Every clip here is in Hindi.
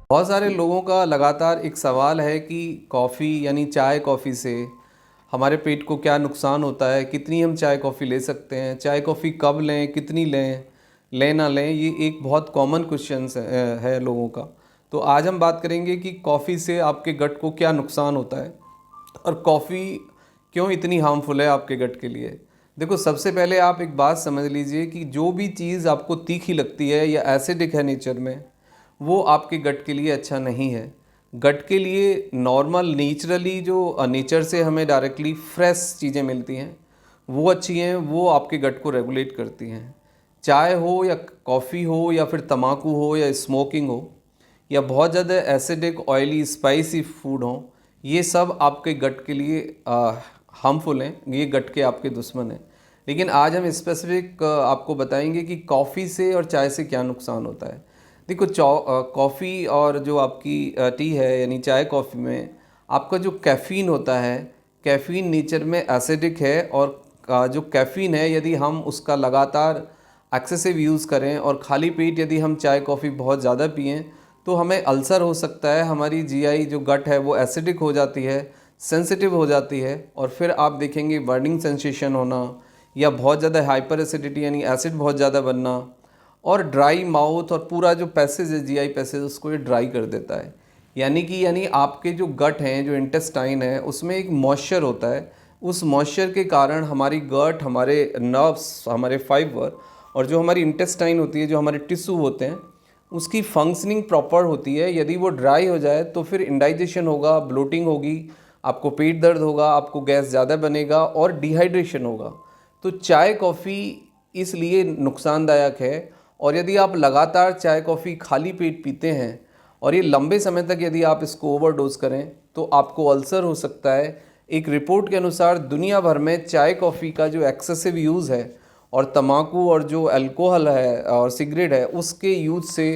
बहुत सारे लोगों का लगातार एक सवाल है कि कॉफ़ी यानी चाय कॉफ़ी से हमारे पेट को क्या नुकसान होता है, कितनी हम चाय कॉफ़ी ले सकते हैं, चाय कॉफ़ी कब लें, कितनी लें ना लें। ये एक बहुत कॉमन क्वेश्चन है लोगों का। तो आज हम बात करेंगे कि कॉफ़ी से आपके गट को क्या नुकसान होता है और कॉफ़ी क्यों इतनी हार्मफुल है आपके गट के लिए। देखो, सबसे पहले आप एक बात समझ लीजिए कि जो भी चीज़ आपको तीखी लगती है या एसिडिक है नेचर में, वो आपके गट के लिए अच्छा नहीं है। गट के लिए नॉर्मल नेचुरली जो नेचर से हमें डायरेक्टली फ्रेश चीज़ें मिलती हैं वो अच्छी हैं, वो आपके गट को रेगुलेट करती हैं। चाय हो या कॉफ़ी हो या फिर तम्बाकू हो या स्मोकिंग हो या बहुत ज़्यादा एसिडिक ऑयली स्पाइसी फूड हो, ये सब आपके गट के लिए हार्मफुल हैं, ये गट के आपके दुश्मन हैं। लेकिन आज हम स्पेसिफिक आपको बताएंगे कि कॉफ़ी से और चाय से क्या नुकसान होता है। देखो, कॉफ़ी और जो आपकी टी है यानी चाय कॉफ़ी में आपका जो कैफ़ीन होता है, कैफ़ीन नेचर में एसिडिक है। और जो कैफ़ीन है, यदि हम उसका लगातार एक्सेसिव यूज़ करें और खाली पेट यदि हम चाय कॉफ़ी बहुत ज़्यादा पिएं तो हमें अल्सर हो सकता है। हमारी जीआई जो गट है वो एसिडिक हो जाती है, सेंसिटिव हो जाती है, और फिर आप देखेंगे बर्निंग सेंसेशन होना या बहुत ज़्यादा हाइपर एसिडिटी यानी एसिड बहुत ज़्यादा बनना, और ड्राई माउथ, और पूरा जो पैसेज है जीआई पैसेज उसको ये ड्राई कर देता है। यानी आपके जो गट हैं, जो इंटेस्टाइन है, उसमें एक मॉइस्चर होता है। उस मॉइस्चर के कारण हमारी गट, हमारे नर्व्स, हमारे फाइबर और जो हमारी इंटेस्टाइन होती है, जो हमारे टिश्यू होते हैं, उसकी फंक्शनिंग प्रॉपर होती है। यदि वो ड्राई हो जाए तो फिर इंडाइजेशन होगा, ब्लोटिंग होगी, आपको पेट दर्द होगा, आपको गैस ज़्यादा बनेगा और डिहाइड्रेशन होगा। तो चाय कॉफ़ी इसलिए नुकसानदायक है। और यदि आप लगातार चाय कॉफ़ी खाली पेट पीते हैं और ये लंबे समय तक यदि आप इसको ओवरडोज करें तो आपको अल्सर हो सकता है। एक रिपोर्ट के अनुसार दुनिया भर में चाय कॉफ़ी का जो एक्सेसिव यूज़ है और तम्बाकू और जो अल्कोहल है और सिगरेट है उसके यूज़ से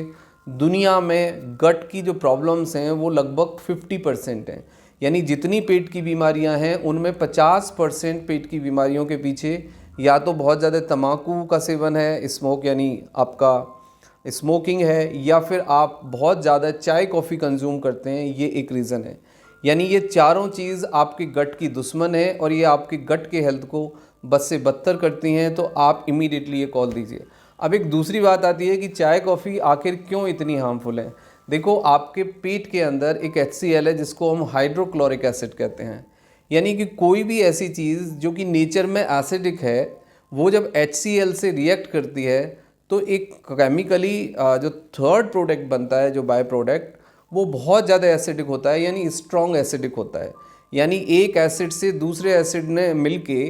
दुनिया में गट की जो प्रॉब्लम्स हैं वो लगभग 50% हैं। यानी जितनी पेट की बीमारियां हैं उनमें 50% पेट की बीमारियों के पीछे या तो बहुत ज़्यादा तम्बाकू का सेवन है, स्मोक यानी आपका स्मोकिंग है, या फिर आप बहुत ज़्यादा चाय कॉफ़ी कंज्यूम करते हैं, ये एक रीज़न है। यानी ये चारों चीज़ आपके गट की दुश्मन है और ये आपके गट के हेल्थ को बद से बदतर करती हैं। तो आप इमीडिएटली ये कॉल दीजिए। अब एक दूसरी बात आती है कि चाय कॉफ़ी आखिर क्यों इतनी हार्मफुल है। देखो, आपके पेट के अंदर एक HCl है जिसको हम हाइड्रोक्लोरिक एसिड कहते हैं। यानी कि कोई भी ऐसी चीज़ जो कि नेचर में एसिडिक है, वो जब HCl से रिएक्ट करती है तो एक केमिकली जो थर्ड प्रोडक्ट बनता है, जो बाय प्रोडक्ट, वो बहुत ज़्यादा एसिडिक होता है, यानी स्ट्रॉन्ग एसिडिक होता है। यानी एक एसिड से दूसरे एसिड ने मिलके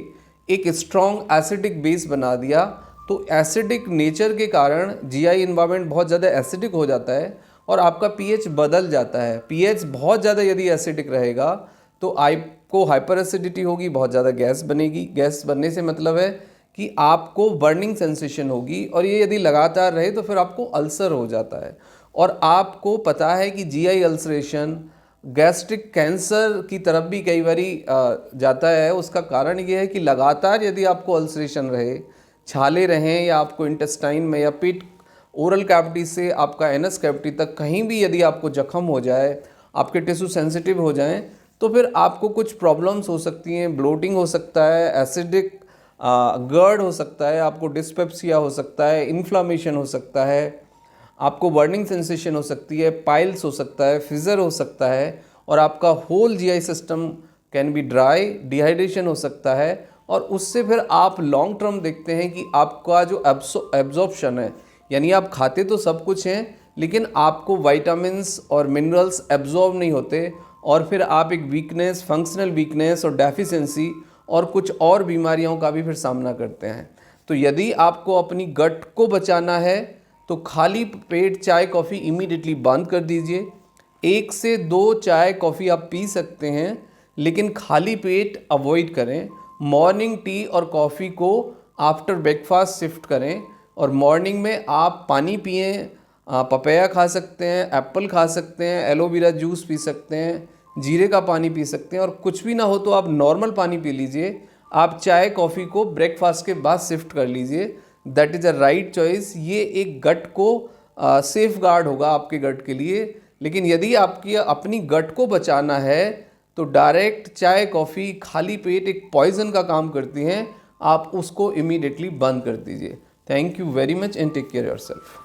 एक स्ट्रॉन्ग एसिडिक बेस बना दिया। तो एसिडिक नेचर के कारण जीआई इन्वायरमेंट बहुत ज़्यादा एसिडिक हो जाता है और आपका पीएच बदल जाता है। पीएच बहुत ज़्यादा यदि एसिडिक रहेगा तो आपको हाइपर एसिडिटी होगी, बहुत ज़्यादा गैस बनेगी। गैस बनने से मतलब है कि आपको बर्निंग सेंसेशन होगी, और ये यदि लगातार रहे तो फिर आपको अल्सर हो जाता है। और आपको पता है कि जीआई अल्सरेशन गैस्ट्रिक कैंसर की तरफ भी कई बारी जाता है। उसका कारण ये है कि लगातार यदि आपको अल्सरेशन रहे, छाले रहें, या आपको इंटेस्टाइन में या पेट ओरल कैविटी से आपका एनस कैविटी तक कहीं भी यदि आपको जख्म हो जाए, आपके टिश्यू सेंसिटिव हो जाएं, तो फिर आपको कुछ प्रॉब्लम्स हो सकती हैं। ब्लोटिंग हो सकता है, एसिडिक गर्ड हो सकता है, आपको डिस्पेप्सिया हो सकता है, इन्फ्लामेशन हो सकता है, आपको बर्निंग सेंसेशन हो सकती है, पाइल्स हो सकता है, फिजर हो सकता है, और आपका whole GI system can be dry, dehydration हो सकता है। और उससे फिर आप लॉन्ग टर्म देखते हैं कि आपका जो एब्जॉर्प्शन है, यानी आप खाते तो सब कुछ हैं लेकिन आपको वाइटामिन्स और मिनरल्स एब्जॉर्ब नहीं होते, और फिर आप एक वीकनेस, फंक्शनल वीकनेस और डेफिशिएंसी और कुछ और बीमारियों का भी फिर सामना करते हैं। तो यदि आपको अपनी गट को बचाना है तो खाली पेट चाय कॉफ़ी इमीडिएटली बंद कर दीजिए। 1 से 2 चाय कॉफ़ी आप पी सकते हैं लेकिन खाली पेट अवॉइड करें। मॉर्निंग टी और कॉफ़ी को आफ्टर ब्रेकफास्ट शिफ्ट करें, और मॉर्निंग में आप पानी पिएं, पपाया खा सकते हैं, एप्पल खा सकते हैं, एलोवेरा जूस पी सकते हैं, जीरे का पानी पी सकते हैं, और कुछ भी ना हो तो आप नॉर्मल पानी पी लीजिए। आप चाय कॉफ़ी को ब्रेकफास्ट के बाद शिफ्ट कर लीजिए। That is a right choice. ये एक गट को सेफ गार्ड होगा आपके गट के लिए। लेकिन यदि आपकी अपनी गट को बचाना है तो डायरेक्ट चाय कॉफ़ी खाली पेट एक पॉइजन का काम करती हैं, आप उसको इमीडिएटली बंद कर दीजिए। Thank you very much and take care yourself.